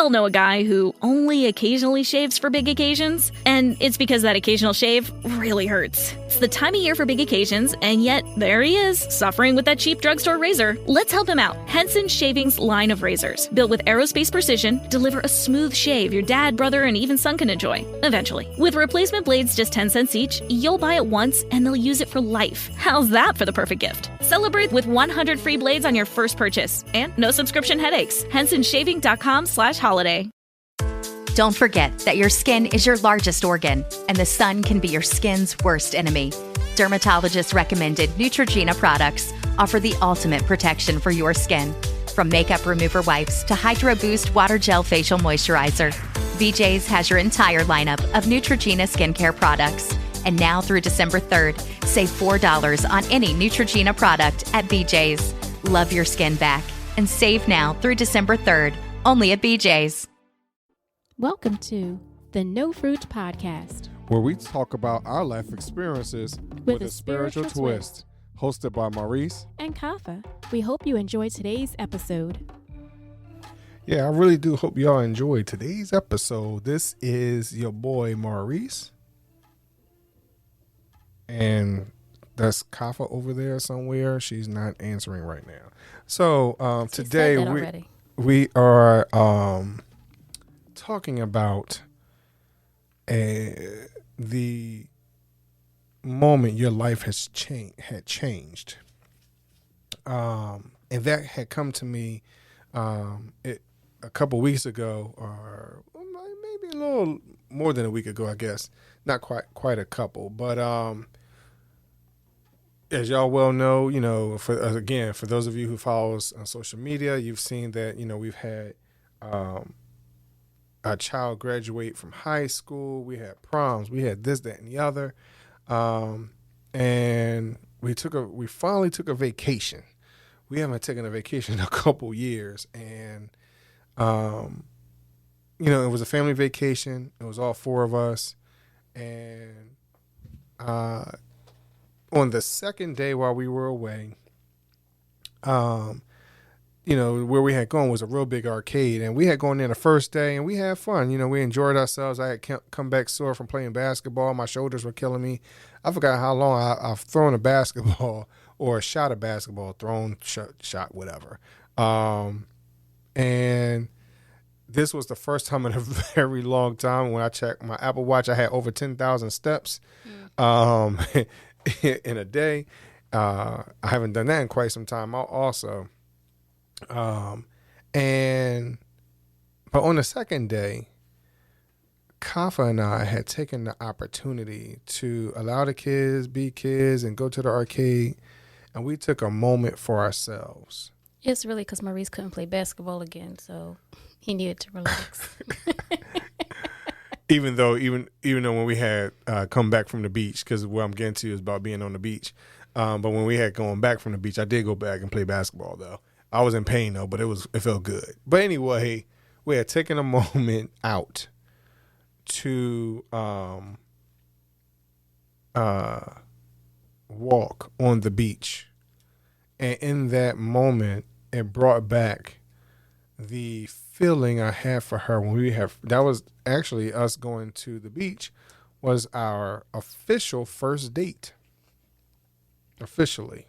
all know a guy who only occasionally shaves for big occasions, and it's because that occasional shave really hurts. It's the time of year for big occasions, and yet there he is, suffering with that cheap drugstore razor. Let's help him out. Henson Shaving's line of razors, built with aerospace precision, deliver a smooth shave your dad, brother, and even son can enjoy, eventually. With replacement blades just 10 cents each, you'll buy it once and they'll use it for life. How's that for the perfect gift? Celebrate with 100 free blades on your first purchase, and no subscription headaches. HensonShaving.com/holiday. Don't forget that your skin is your largest organ, and the sun can be your skin's worst enemy. Dermatologist-recommended Neutrogena products offer the ultimate protection for your skin. From makeup remover wipes to Hydro Boost Water Gel Facial Moisturizer, BJ's has your entire lineup of Neutrogena skincare products. And now through December 3rd, save $4 on any Neutrogena product at BJ's. Love your skin back and save now through December 3rd, only at BJ's. Welcome to the No Fruit Podcast, where we talk about our life experiences with a spiritual twist. Hosted by Maurice and Kafa. We hope you enjoyed today's episode. Yeah, I really do hope y'all enjoyed today's episode. This is your boy Maurice. And that's Kafa over there somewhere. She's not answering right now. So today we are talking about the moment your life had changed. And that had come to me a couple weeks ago, or maybe a little more than a week ago, I guess. Not quite a couple, but as y'all well know, for those of you who follow us on social media, you've seen that, we've had a child graduate from high school. We had proms. We had this, that, and the other. And we finally took a vacation. We haven't taken a vacation in a couple years. And, it was a family vacation. It was all four of us. And, on the second day while we were away, where we had gone was a real big arcade, and we had gone there the first day, and we had fun. We enjoyed ourselves. I had come back sore from playing basketball. My shoulders were killing me. I forgot how long I've thrown a basketball or a shot of basketball, thrown, shot, whatever. And this was the first time in a very long time. When I checked my Apple Watch, I had over 10,000 steps in a day. I haven't done that in quite some time also. But on the second day, Kafa and I had taken the opportunity to allow the kids be kids and go to the arcade, and we took a moment for ourselves. It's really because Maurice couldn't play basketball again, so he needed to relax. Even though when we had come back from the beach, because what I'm getting to is about being on the beach. But when we had gone back from the beach, I did go back and play basketball though. I was in pain though, but it felt good. But anyway, we had taken a moment out to walk on the beach, and in that moment, it brought back the feeling I had for her that was actually us going to the beach, was our official first date. Officially.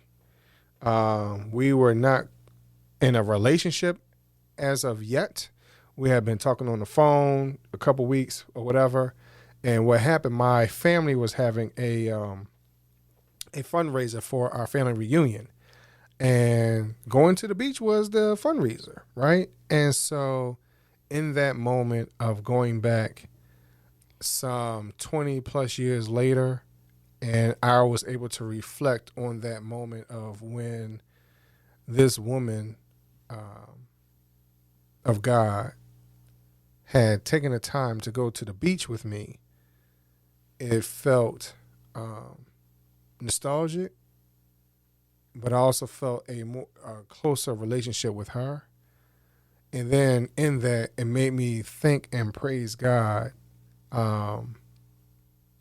We were not in a relationship as of yet. We had been talking on the phone a couple weeks or whatever. And what happened, my family was having a fundraiser for our family reunion. And going to the beach was the fundraiser, right? And so in that moment of going back some 20 plus years later, and I was able to reflect on that moment of when this woman of God had taken the time to go to the beach with me. It felt nostalgic, but I also felt a closer relationship with her. And then in that, it made me think and praise God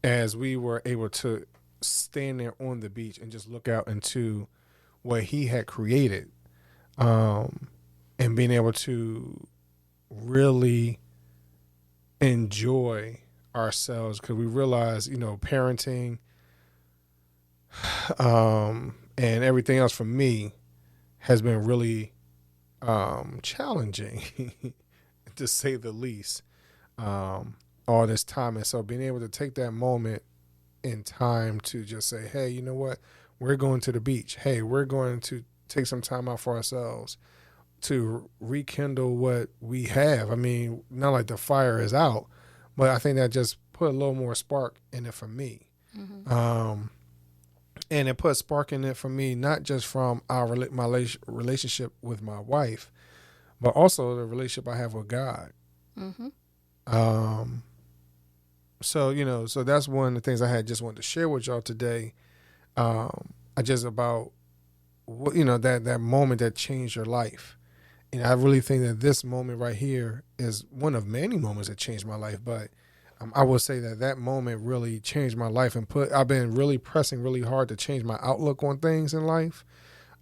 as we were able to stand there on the beach and just look out into what he had created, and being able to really enjoy ourselves, because we realize, parenting and everything else for me has been really challenging to say the least, all this time. And so being able to take that moment in time to just say, hey, you know what, we're going to the beach, hey, we're going to take some time out for ourselves to rekindle what we have. I mean, not like the fire is out, but I think that just put a little more spark in it for me. And it put spark in it for me, not just from my relationship with my wife, but also the relationship I have with God. So, so that's one of the things I just wanted to share with y'all today. I just about, that moment that changed your life. And I really think that this moment right here is one of many moments that changed my life. But I will say that moment really changed my life, and I've been really pressing really hard to change my outlook on things in life.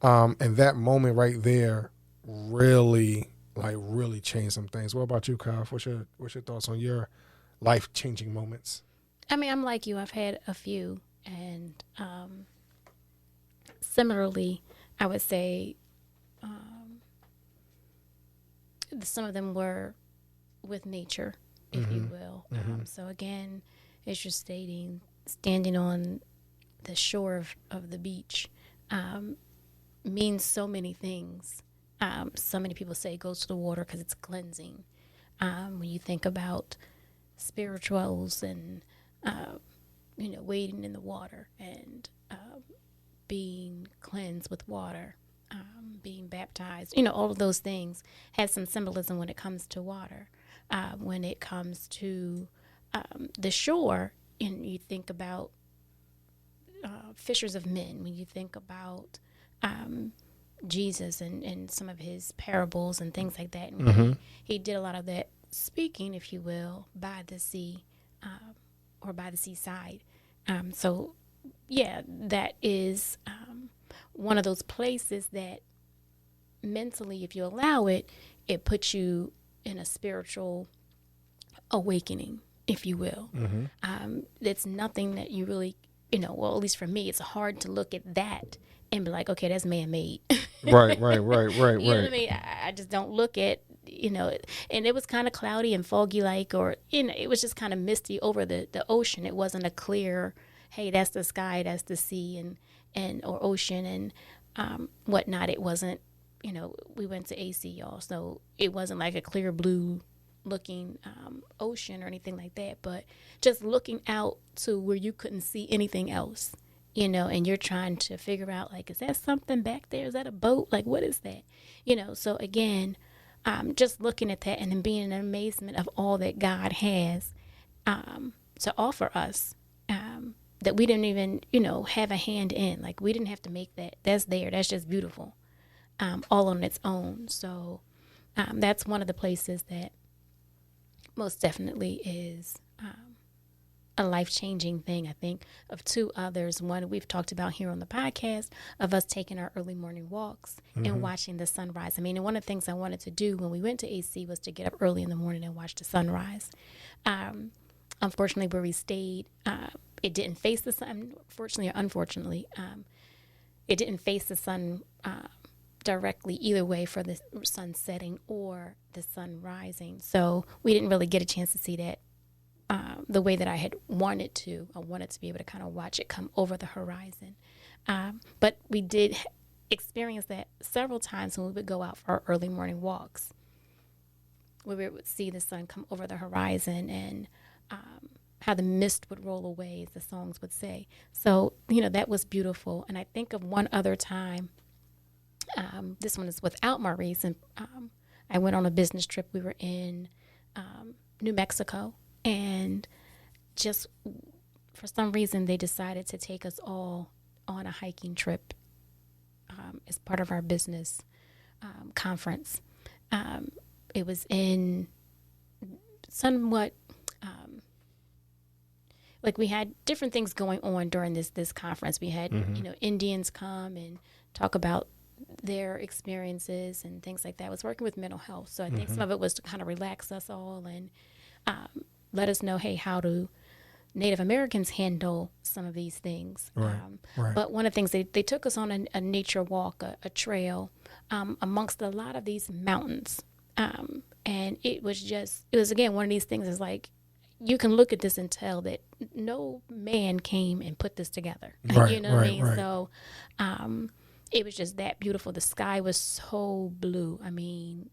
And that moment right there really changed some things. What about you, Kyle? What's your thoughts on your life-changing moments? I mean, I'm like you. I've had a few, and similarly, I would say some of them were with nature, if you will. So again, as you're stating, standing on the shore of the beach means so many things. So many people say go to the water because it's cleansing. When you think about spirituals and wading in the water and being cleansed with water, being baptized, all of those things have some symbolism when it comes to water. When it comes to the shore, and you think about fishers of men, when you think about Jesus and some of his parables and things like that, and he did a lot of that speaking, if you will, by the sea or by the seaside. So, yeah, that is one of those places that mentally, if you allow it, it puts you in a spiritual awakening, if you will. It's nothing that you really, well, at least for me, it's hard to look at that and be like, okay, that's man-made. Right. You know what I mean? I just don't look at, and it was kind of cloudy and foggy like, or, it was just kind of misty over the ocean. It wasn't a clear, hey, that's the sky, that's the sea and or ocean and whatnot. It wasn't, we went to AC, y'all, so it wasn't like a clear blue looking ocean or anything like that, but just looking out to where you couldn't see anything else, and you're trying to figure out, like, is that something back there? Is that a boat? Like, what is that? So again, just looking at that and then being in amazement of all that God has to offer us, that we didn't even, have a hand in. Like, we didn't have to make that. That's there. That's just beautiful, all on its own. So that's one of the places that most definitely is a life-changing thing. I think of two others. One we've talked about here on the podcast, of us taking our early morning walks and watching the sunrise. I mean, and one of the things I wanted to do when we went to AC was to get up early in the morning and watch the sunrise. Unfortunately, where we stayed, it didn't face the sun. Fortunately or unfortunately, it didn't face the sun directly either way for the sun setting or the sun rising. So we didn't really get a chance to see that the way that I had wanted to. I wanted to be able to kind of watch it come over the horizon. But we did experience that several times when we would go out for our early morning walks, where we would see the sun come over the horizon and how the mist would roll away, as the songs would say. So, that was beautiful. And I think of one other time. This one is without Maurice, and I went on a business trip. We were in New Mexico, and just for some reason they decided to take us all on a hiking trip as part of our business conference. It was in somewhat like we had different things going on during this conference. We had Indians come and talk about their experiences and things like that. I was working with mental health. So I think some of it was to kind of relax us all and let us know, hey, how do Native Americans handle some of these things? Right. But one of the things, they took us on a nature walk, a trail amongst a lot of these mountains. And it was again, one of these things is like, you can look at this and tell that no man came and put this together. Right, You know what I mean? right. So it was just that beautiful. The sky was so blue. I mean,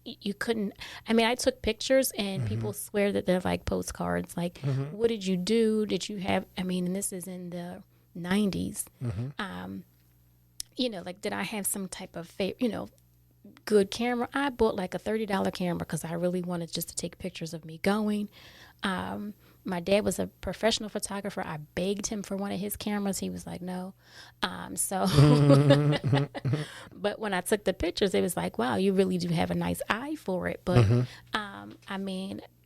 you couldn't, I took pictures and people swear that they're like postcards. Like, what did you do? Did you have, and this is in the 90s. Like, did I have some type of, good camera? I bought like a $30 camera because I really wanted just to take pictures of me going. My dad was a professional photographer. I begged him for one of his cameras. He was like, no. But when I took the pictures, it was like, wow, you really do have a nice eye for it. But,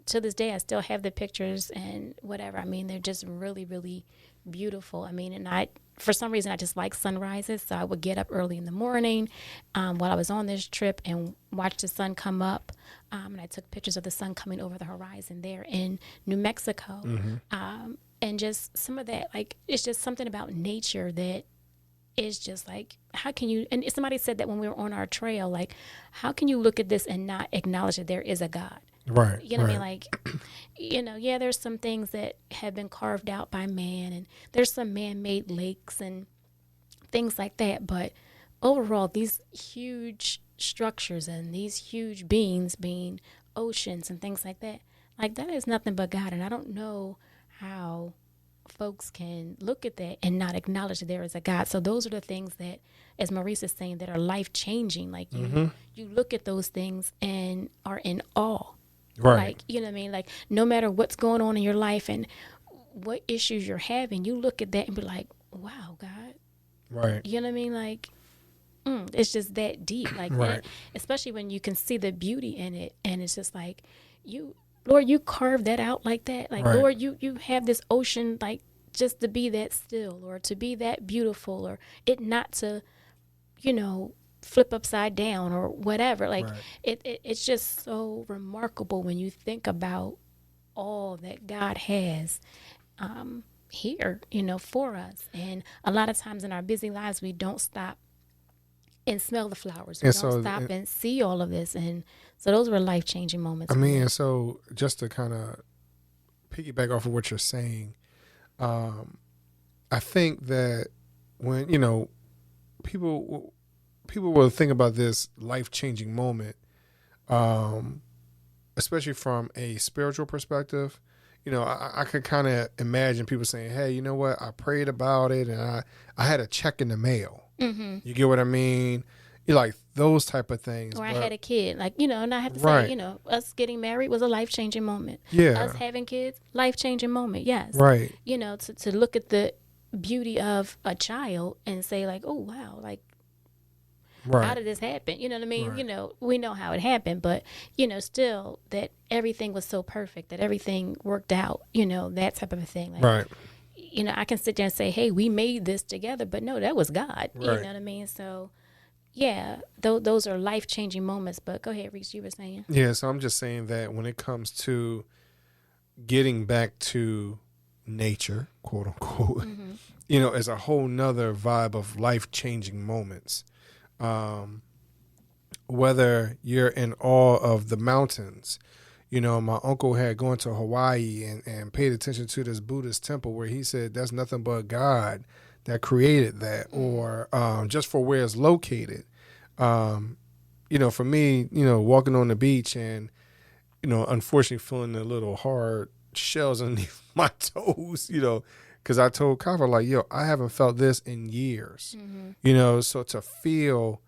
to this day, I still have the pictures and whatever. They're just really, really beautiful. And for some reason, I just like sunrises. So I would get up early in the morning while I was on this trip and watch the sun come up. And I took pictures of the sun coming over the horizon there in New Mexico. And just some of that, like, it's just something about nature that is just like, how can you, and somebody said that when we were on our trail, like, how can you look at this and not acknowledge that there is a God? Right. You know what I mean? Like, yeah, there's some things that have been carved out by man, and there's some man-made lakes and things like that. But overall, these huge structures and these huge beings being oceans and things like that is nothing but God. And I don't know how folks can look at that and not acknowledge that there is a God. So those are the things that, as Maurice is saying, that are life-changing. Like, you look at those things and are in awe. Right. Like, you know what I mean? Like, no matter what's going on in your life and what issues you're having, you look at that and be like, wow, God. Right. You know what I mean? Like, it's just that deep. Like, Right. Especially when you can see the beauty in it. And it's just like, Lord, you carved that out like that. Like, Right. Lord, you have this ocean, like, just to be that still or to be that beautiful or it not to, flip upside down or whatever. Like, Right. it's just so remarkable when you think about all that God has here, for us. And a lot of times in our busy lives, we don't stop and smell the flowers. We don't stop and see all of this. And so those were life-changing moments. And so just to kind of piggyback off of what you're saying, I think that when, people will think about this life-changing moment, especially from a spiritual perspective. I could kind of imagine people saying, hey, you know what? I prayed about it and I had a check in the mail. You get what I mean? Like those type of things. Or I had a kid. Like, and I have to say, us getting married was a life-changing moment. Yeah. Us having kids, life-changing moment, yes. Right. To look at the beauty of a child and say like, oh, wow, like, right. How did this happen? You know what I mean? Right. We know how it happened, but, still that everything was so perfect, that everything worked out, that type of a thing. Like, right. I can sit there and say, hey, we made this together, but no, that was God. Right. You know what I mean? So, yeah, those are life-changing moments. But go ahead, Reese, you were saying. Yeah, so I'm just saying that when it comes to getting back to nature, quote unquote, as a whole nother vibe of life-changing moments. Whether you're in awe of the mountains, my uncle had gone to Hawaii and paid attention to this Buddhist temple where he said that's nothing but God that created that, or just for where it's located. For me, walking on the beach and, unfortunately feeling the little hard shells underneath my toes, because I told Kava, like, yo, I haven't felt this in years, so to feel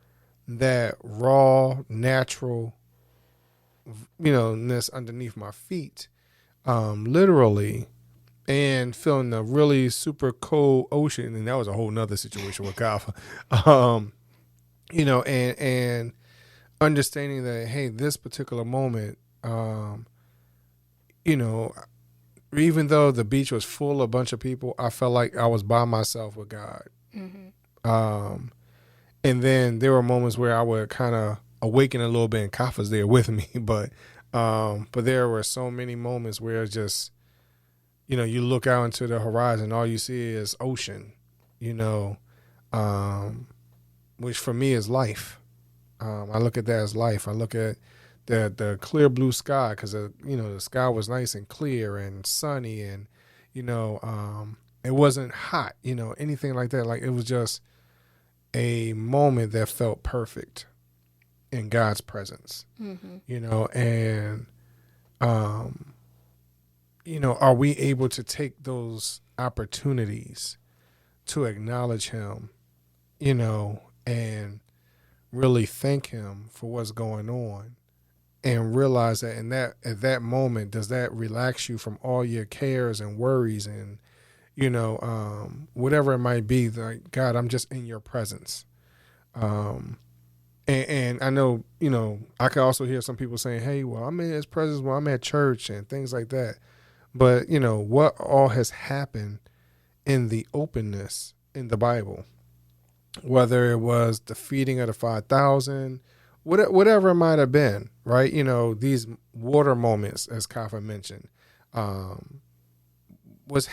that raw, natural, ness underneath my feet, literally, and feeling the really super cold ocean, and that was a whole nother situation with Kava, and understanding that, hey, this particular moment, even though the beach was full of a bunch of people, I felt like I was by myself with God. And then there were moments where I would kind of awaken a little bit, and Kafa's there with me. But there were so many moments where it's just, you look out into the horizon, all you see is ocean, which for me is life. I look at that as life. I look at the clear blue sky because, the sky was nice and clear and sunny, and, it wasn't hot, anything like that. Like, it was just a moment that felt perfect in God's presence, and, are we able to take those opportunities to acknowledge him, and really thank him for what's going on, and realize that at that moment, does that relax you from all your cares and worries and, whatever it might be, like, God, I'm just in your presence. And I know, I could also hear some people saying, hey, well, I'm in his presence while I'm at church and things like that. But, what all has happened in the openness in the Bible, whether it was the feeding of the 5,000, whatever it might have been, right? These water moments, as Kafa mentioned, what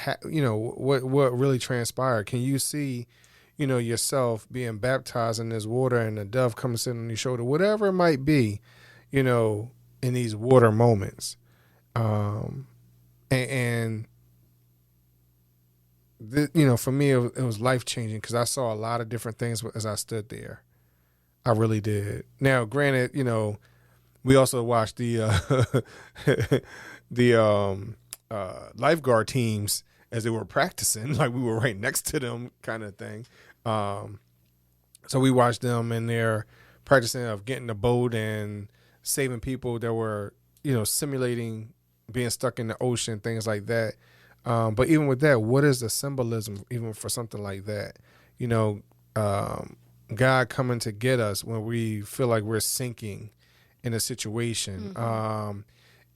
really transpired. Can you see, yourself being baptized in this water and the dove comes sitting on your shoulder, whatever it might be, in these water moments. For me, it was life-changing because I saw a lot of different things as I stood there. I really did. Now, granted, we also watched the lifeguard teams as they were practicing, like we were right next to them kind of thing. So we watched them in their practicing of getting the boat and saving people that were, simulating being stuck in the ocean, things like that. But even with that, what is the symbolism even for something like that? God coming to get us when we feel like we're sinking in a situation. Mm-hmm.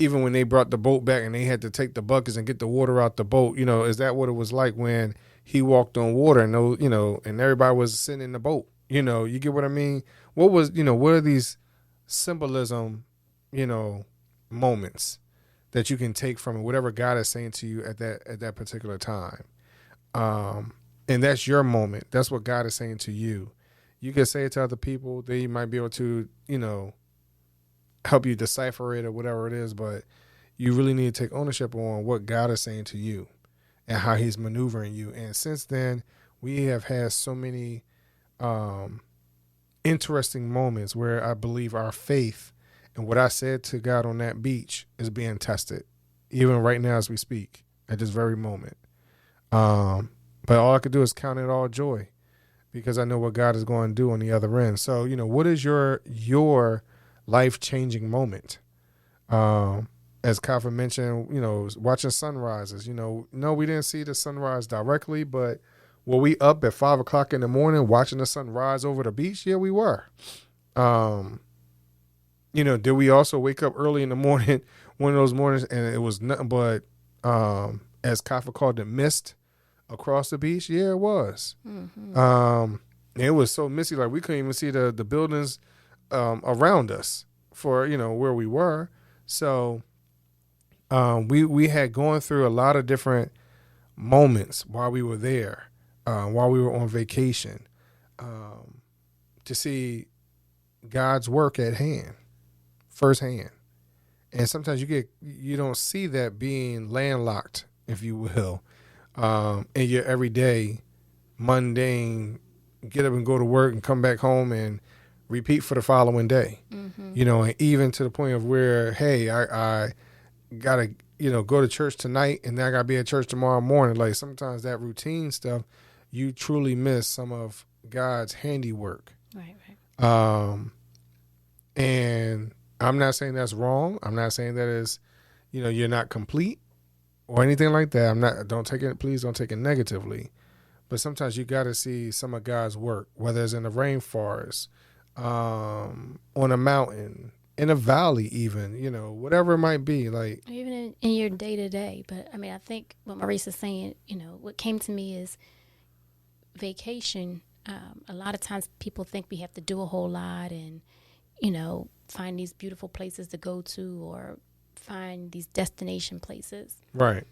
Even when they brought the boat back and they had to take the buckets and get the water out the boat, is that what it was like when he walked on water and and everybody was sitting in the boat? You get what I mean? What was, what are these symbolism, moments that you can take from it, whatever God is saying to you at that particular time. And that's your moment. That's what God is saying to you. You can say it to other people. They might be able to, help you decipher it or whatever it is, but you really need to take ownership on what God is saying to you and how he's maneuvering you. And since then, we have had so many interesting moments where I believe our faith and what I said to God on that beach is being tested, even right now as we speak, at this very moment. But all I could do is count it all joy because I know what God is going to do on the other end. So, what is your life-changing moment? As Kafa mentioned, watching sunrises. No, we didn't see the sunrise directly, but were we up at 5 o'clock in the morning watching the sunrise over the beach? Yeah, we were. Did we also wake up early in the morning, one of those mornings, and it was nothing but, as Kafa called it, mist across the beach? Yeah, it was. Mm-hmm. It was so misty, like we couldn't even see the buildings around us for, where we were. So we had gone through a lot of different moments while we were there, while we were on vacation, to see God's work at hand, firsthand. And sometimes you don't see that being landlocked, if you will, in your everyday mundane get up and go to work and come back home and repeat for the following day. Mm-hmm. And even to the point of where, hey, I gotta, go to church tonight and then I gotta be at church tomorrow morning. Like sometimes that routine stuff, you truly miss some of God's handiwork. Right. And I'm not saying that's wrong. I'm not saying that is, you're not complete or anything like that. Please don't take it negatively. But sometimes you got to see some of God's work, whether it's in the rainforest, on a mountain, in a valley even, whatever it might be. Like even in your day-to-day. But, I think what Maurice is saying, what came to me is vacation A lot of times people think we have to do a whole lot and, find these beautiful places to go to or find these destination places. Right.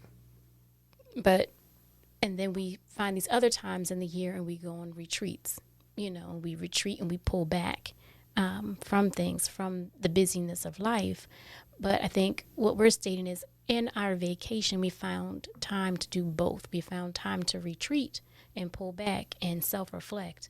And then we find these other times in the year and we go on retreats, we retreat and we pull back from things, from the busyness of life. But I think what we're stating is in our vacation, we found time to do both. We found time to retreat and pull back and self-reflect.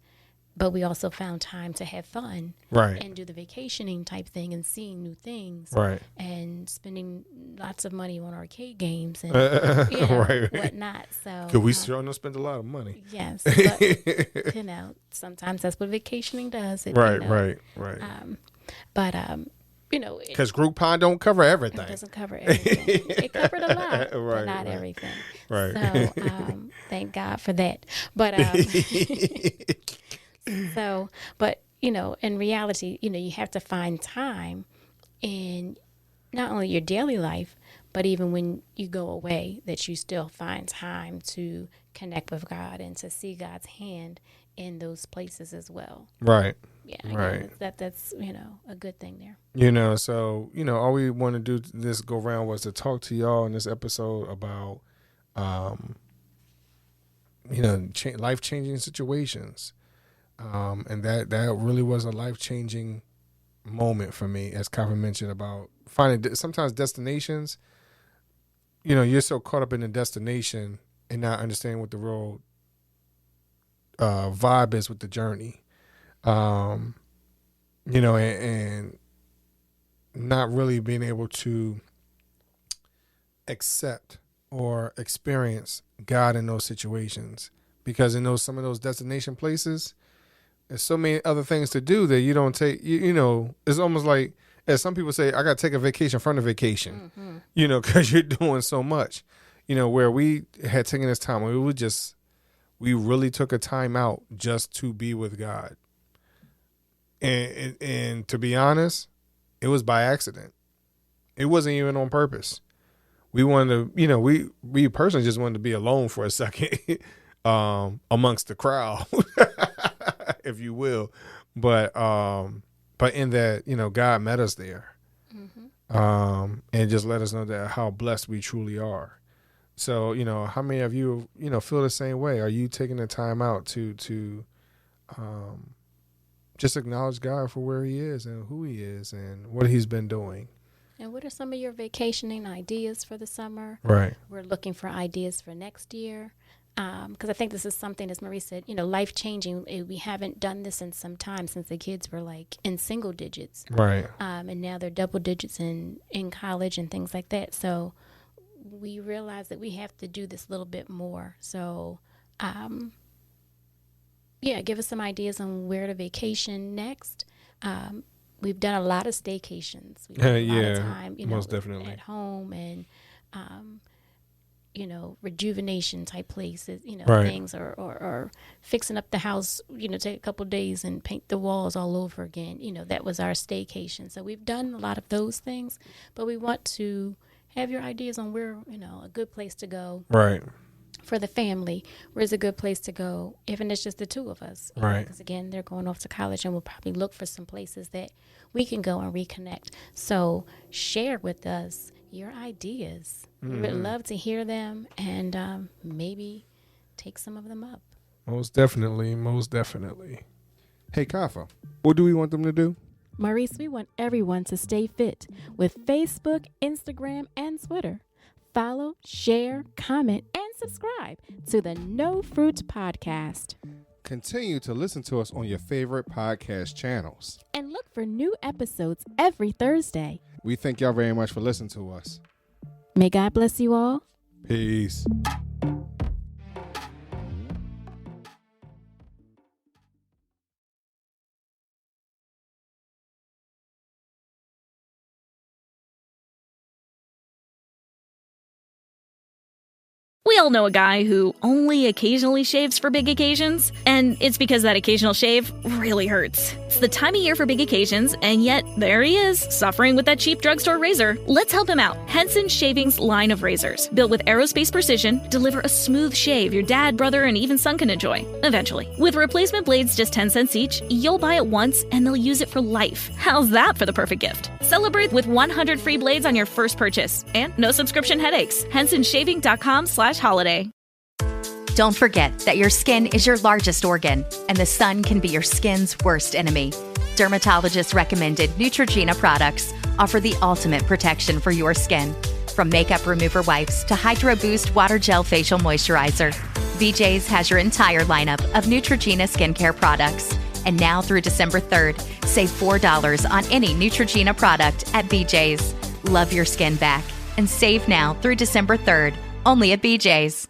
But we also found time to have fun, right, and do the vacationing type thing and seeing new things, right, and spending lots of money on arcade games and right, whatnot. So because we sure spend a lot of money. Yes, but sometimes that's what vacationing does. Right. Because Groupon don't cover everything. It doesn't cover everything. It covered a lot, but not everything. Right. So thank God for that. But in reality, you have to find time in not only your daily life, but even when you go away, that you still find time to connect with God and to see God's hand in those places as well. Right. Yeah. Right. That's a good thing there. So, all we want to do this go round was to talk to y'all in this episode about, life-changing situations. And that really was a life-changing moment for me, as Kava mentioned, about finding sometimes destinations, you're so caught up in the destination and not understanding what the real vibe is with the journey. And not really being able to accept or experience God in those situations, because in some of those destination places, there's so many other things to do that you don't take. It's almost like, as some people say, I got to take a vacation from the vacation. Mm-hmm. Because you're doing so much. Where we had taken this time, we really took a time out just to be with God. And to be honest, it was by accident. It wasn't even on purpose. We wanted to, we personally just wanted to be alone for a second, amongst the crowd, if you will. But in that, God met us there, and just let us know that how blessed we truly are. So, how many of you, feel the same way? Are you taking the time out to just acknowledge God for where he is and who he is and what he's been doing? And what are some of your vacationing ideas for the summer? Right. We're looking for ideas for next year. Because I think this is something, as Marie said, life-changing. We haven't done this in some time, since the kids were like in single digits. Right. And now they're double digits in college and things like that. So we realize that we have to do this a little bit more. So, give us some ideas on where to vacation next. We've done a lot of staycations. We have a lot of time, most definitely at home, and rejuvenation type places, right. things, or fixing up the house, take a couple of days and paint the walls all over again. That was our staycation. So we've done a lot of those things, but we want to have your ideas on where, a good place to go. Right. For the family, where's a good place to go, even if it's just the two of us. Right. Because, again, they're going off to college, and we'll probably look for some places that we can go and reconnect. So share with us your ideas. We would love to hear them, and maybe take some of them up. Most definitely. Hey, Kafa, what do we want them to do? Maurice, we want everyone to stay fit with Facebook, Instagram, and Twitter. Follow, share, comment, and subscribe to the No Fruit Podcast. Continue to listen to us on your favorite podcast channels. And look for new episodes every Thursday. We thank y'all very much for listening to us. May God bless you all. Peace. We all know a guy who only occasionally shaves for big occasions, and it's because that occasional shave really hurts. It's the time of year for big occasions, and yet there he is, suffering with that cheap drugstore razor. Let's help him out. Henson Shaving's line of razors, built with aerospace precision, deliver a smooth shave your dad, brother, and even son can enjoy, eventually. With replacement blades just 10 cents each, you'll buy it once and they'll use it for life. How's that for the perfect gift? Celebrate with 100 free blades on your first purchase, and no subscription headaches. HensonShaving.com/holiday. Don't forget that your skin is your largest organ, and the sun can be your skin's worst enemy. Dermatologist recommended Neutrogena products offer the ultimate protection for your skin. From makeup remover wipes to Hydro Boost Water Gel Facial Moisturizer, BJ's has your entire lineup of Neutrogena skincare products. And now through December 3rd, save $4 on any Neutrogena product at BJ's. Love your skin back and save now through December 3rd, only at BJ's.